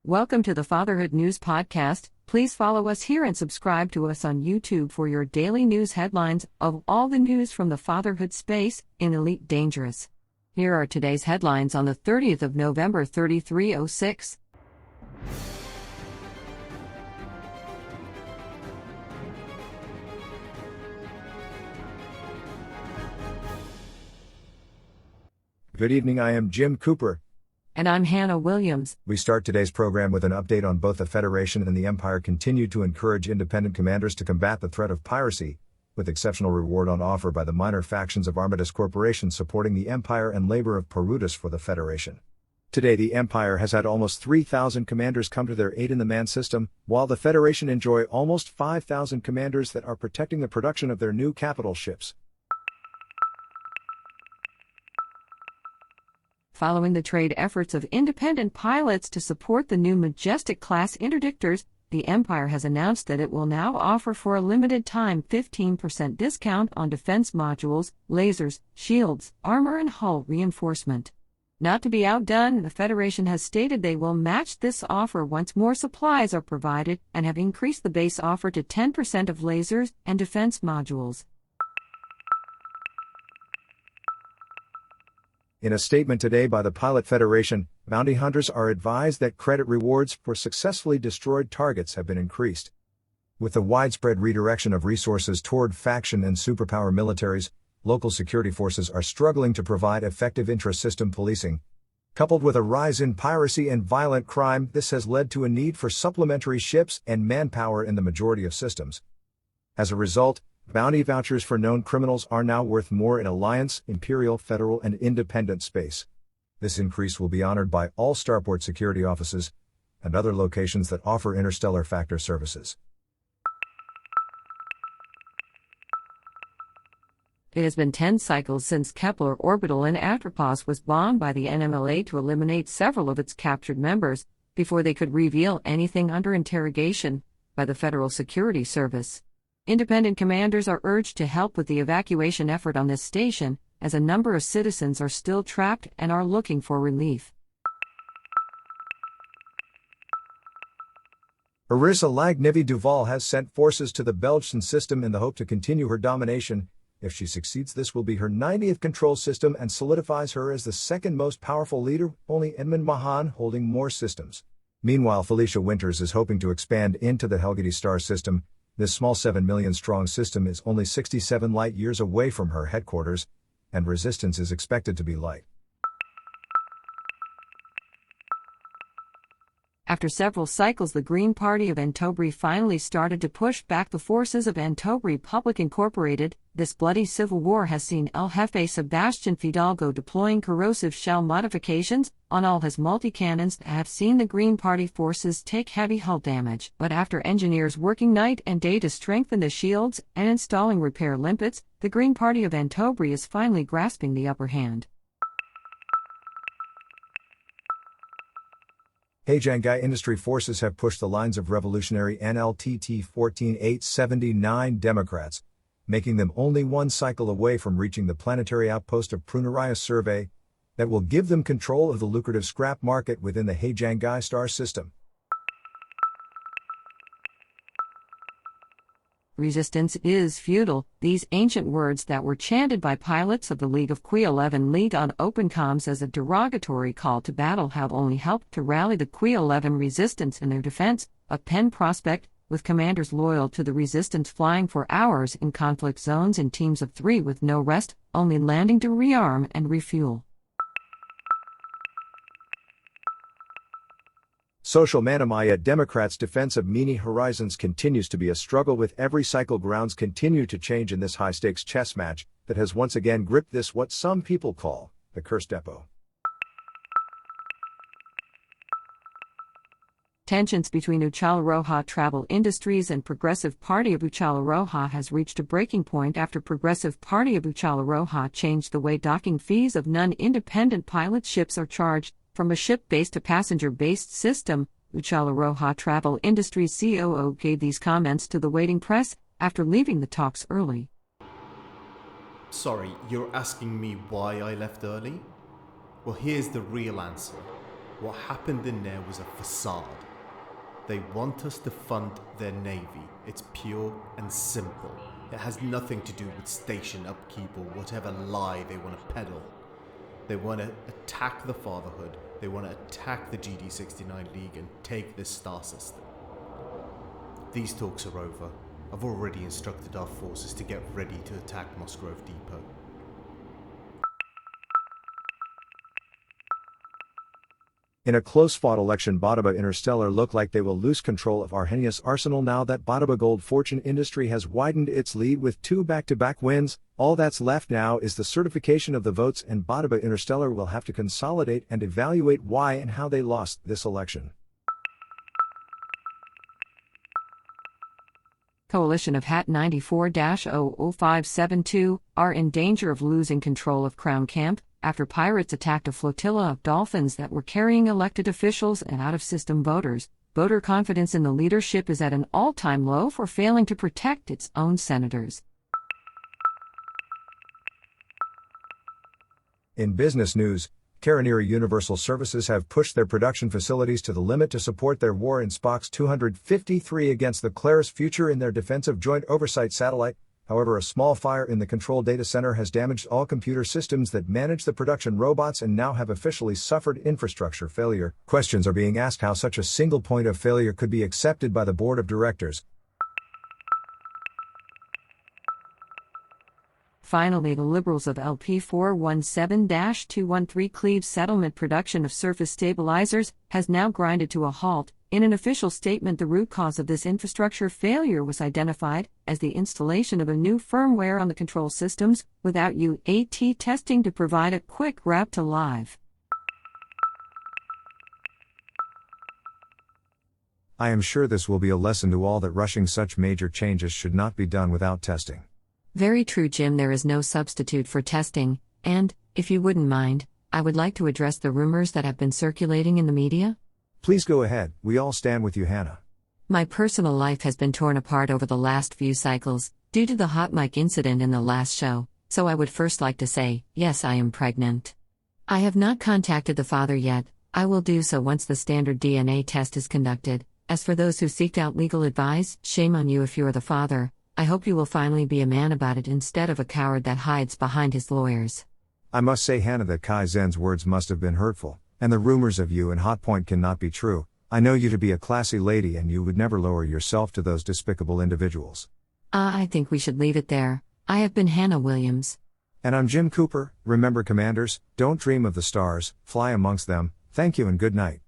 Welcome to the Fatherhood News Podcast. Please follow us here and subscribe to us on YouTube for your daily news headlines of all the news from the fatherhood space in Elite Dangerous. Here are today's headlines on the 30th of November 3306. Good evening, I am Jim Cooper. And I'm Hannah Williams. We start today's program with an update on both the Federation and the Empire continue to encourage independent commanders to combat the threat of piracy, with exceptional reward on offer by the minor factions of Armadas Corporation supporting the Empire and labor of Perutas for the Federation. Today the Empire has had almost 3,000 commanders come to their aid in the man system, while the Federation enjoy almost 5,000 commanders that are protecting the production of their new capital ships. Following the trade efforts of independent pilots to support the new Majestic-class interdictors, the Empire has announced that it will now offer for a limited time 15% discount on defense modules, lasers, shields, armor and hull reinforcement. Not to be outdone, the Federation has stated they will match this offer once more supplies are provided and have increased the base offer to 10% of lasers and defense modules. In a statement today by the Pilot Federation, bounty hunters are advised that credit rewards for successfully destroyed targets have been increased. With the widespread redirection of resources toward faction and superpower militaries, local security forces are struggling to provide effective intra-system policing. Coupled with a rise in piracy and violent crime, this has led to a need for supplementary ships and manpower in the majority of systems. As a result, bounty vouchers for known criminals are now worth more in Alliance, Imperial, Federal, and Independent space. This increase will be honored by all starport security offices and other locations that offer interstellar factor services. It has been 10 cycles since Kepler Orbital in Atropos was bombed by the NMLA to eliminate several of its captured members before they could reveal anything under interrogation by the Federal Security Service. Independent commanders are urged to help with the evacuation effort on this station, as a number of citizens are still trapped and are looking for relief. Arissa Lagnivi Duval has sent forces to the Belgian system in the hope to continue her domination. If she succeeds, this will be her 90th control system and solidifies her as the second most powerful leader, only Edmund Mahan holding more systems. Meanwhile, Felicia Winters is hoping to expand into the Helgity star system. This small 7 million strong system is only 67 light-years away from her headquarters, and resistance is expected to be light. After several cycles, the Green Party of Antobri finally started to push back the forces of Antobri Republic Incorporated. This bloody civil war has seen El Jefe Sebastian Fidalgo deploying corrosive shell modifications on all his multi-cannons that have seen the Green Party forces take heavy hull damage. But after engineers working night and day to strengthen the shields and installing repair limpets, the Green Party of Antobri is finally grasping the upper hand. Hejiangai industry forces have pushed the lines of revolutionary NLTT 14879 Democrats, making them only one cycle away from reaching the planetary outpost of Prunariah survey that will give them control of the lucrative scrap market within the Hejiangai star system. Resistance is futile. These ancient words that were chanted by pilots of the League of Qui 11 League on open comms as a derogatory call to battle have only helped to rally the Qui 11 resistance in their defense of Penn Prospect, with commanders loyal to the resistance flying for hours in conflict zones in teams of 3 with no rest, only landing to rearm and refuel. Social Manamaya Democrats' defense of Mini Horizons continues to be a struggle, with every cycle grounds continue to change in this high-stakes chess match that has once again gripped this what some people call the cursed depot. Tensions between Uchala Roja Travel Industries and Progressive Party of Uchala Roja has reached a breaking point after Progressive Party of Uchala Roja changed the way docking fees of non-independent pilot ships are charged. From a ship-based to passenger-based system, Uchala Roja Travel Industries COO gave these comments to the waiting press after leaving the talks early. Sorry, you're asking me why I left early? Well, here's the real answer. What happened in there was a facade. They want us to fund their navy. It's pure and simple. It has nothing to do with station upkeep or whatever lie they want to peddle. They want to attack the Fatherhood. They want to attack the GD69 League and take this star system. These talks are over. I've already instructed our forces to get ready to attack Musgrove Depot. In a close-fought election, Bodaba Interstellar look like they will lose control of Arrhenius Arsenal now that Bodaba Gold Fortune Industry has widened its lead with 2 back-to-back wins. All that's left now is the certification of the votes, and Bodaba Interstellar will have to consolidate and evaluate why and how they lost this election. Coalition of HAT 94-00572 are in danger of losing control of Crown Camp after pirates attacked a flotilla of dolphins that were carrying elected officials and out-of-system voters. Voter confidence in the leadership is at an all-time low for failing to protect its own senators. In business news, Carabinieri Universal Services have pushed their production facilities to the limit to support their war in Spock's 253 against the Claris Future in their defensive joint oversight satellite. However, a small fire in the control data center has damaged all computer systems that manage the production robots and now have officially suffered infrastructure failure. Questions are being asked how such a single point of failure could be accepted by the board of directors. Finally, the Liberals of LP 417-213 Cleve's settlement production of surface stabilizers has now grinded to a halt. In an official statement, the root cause of this infrastructure failure was identified as the installation of a new firmware on the control systems without UAT testing to provide a quick wrap to live. I am sure this will be a lesson to all that rushing such major changes should not be done without testing. Very true, Jim. There is no substitute for testing, and, if you wouldn't mind, I would like to address the rumors that have been circulating in the media. Please go ahead, we all stand with you, Hannah. My personal life has been torn apart over the last few cycles, due to the hot mic incident in the last show, so I would first like to say, yes, I am pregnant. I have not contacted the father yet. I will do so once the standard DNA test is conducted. As for those who seeked out legal advice, shame on you if you're the father. I hope you will finally be a man about it instead of a coward that hides behind his lawyers. I must say, Hannah, that Kai Zen's words must have been hurtful, and the rumors of you and Hotpoint cannot be true. I know you to be a classy lady and you would never lower yourself to those despicable individuals. I think we should leave it there. I have been Hannah Williams. And I'm Jim Cooper. Remember, commanders, don't dream of the stars, fly amongst them. Thank you and good night.